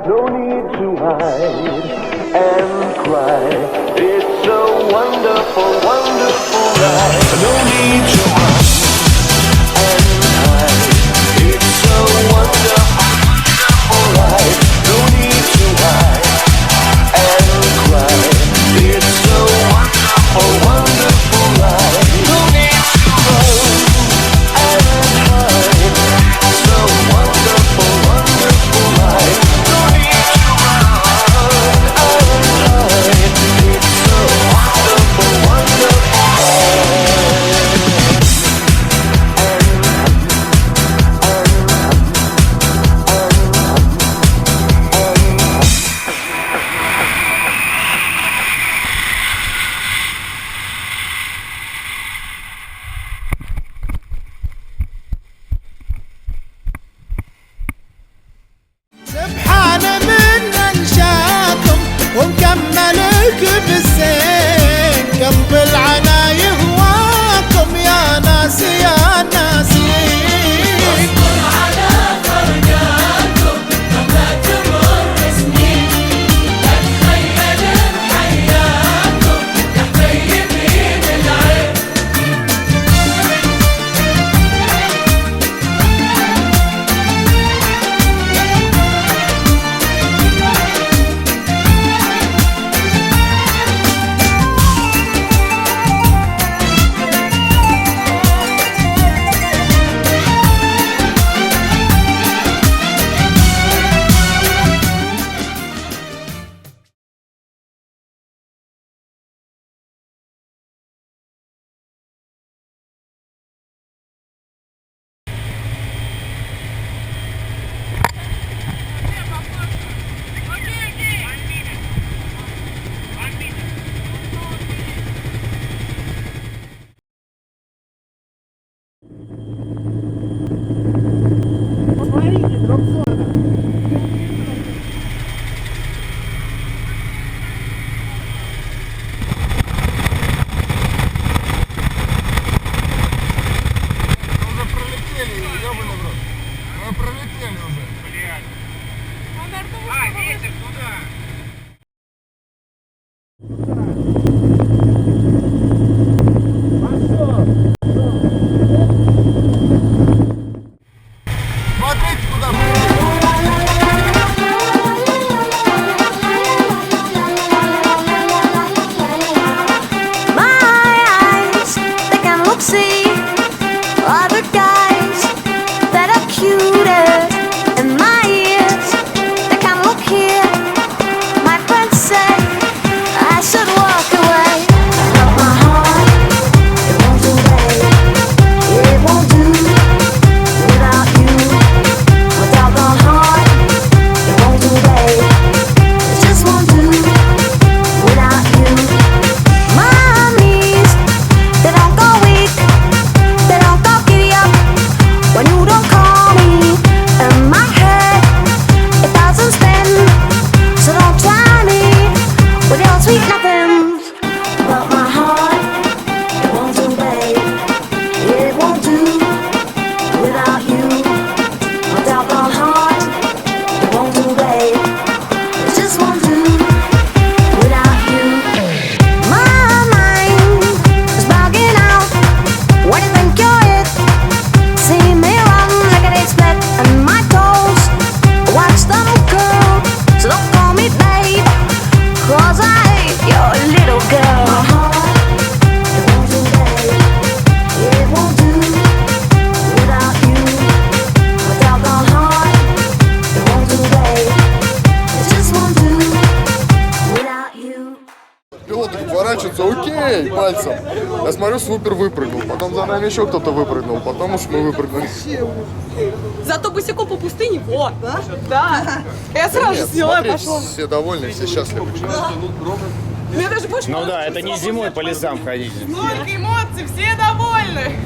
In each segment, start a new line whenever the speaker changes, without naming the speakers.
No need to hide and cry. It's a wonderful, wonderful ride. No need to hide and hide. It's a wonderful, wonderful ride. No need to hide and cry. It's a wonderful, wonderful ride. No need to hide and hide. It's a wonderful, wonderful ride. No need to hide and hide. It's a wonderful, wonderful
سبحانه من انشاكم ومكملكم بالزين قلب العنا يهواكم يا ناس يا ناسين
على فرقاكم مهما تمر سنين أتخيل بحياكم يا حبيبين العين
My eyes, they can look see other guys that are cuter, and my ears, they can look here. My friends say I should walk away, but my heart, it won't obey. It won't do without you. Without the heart, it won't obey. It just won't do without you. My knees, they don't go weak, they don't go giddy up when you don't call me. And my head, it doesn't spin, so don't try me with your sweet nothings. But my heart, it won't obey, it won't do without you. Without the heart, it won't obey, it just won't do without you. My mind is bugging out. What do you think you're it? See me run like an eight split and my toes. Watch them curl, so don't call me babe, 'cause I ain't your little girl. My heart, it won't obey, it won't do without you. Without the heart, it won't obey, it just won't do without you.
Пилот так поворачивается, окей, пальцем. Я смотрю, супер выпрыгнул. Потом за нами еще кто-то выпрыгнул. Потом уж мы выпрыгнули.
Зато босиком по пустыне, вот, да. Я сразу же сняла и
Смотри,
пошла.
все довольны, все счастливы.
Мне даже больше
Ну да, это не зимой по лесам ходить.
Столько эмоций, все довольны.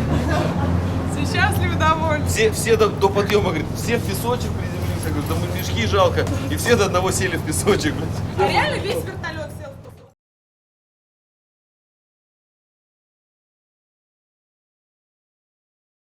Все счастливы, довольны.
Все до подъема, говорит, все в песочек приземлились. Я говорю, да мы мешки жалко. И все до одного сели в песочек.
А реально весь вертолет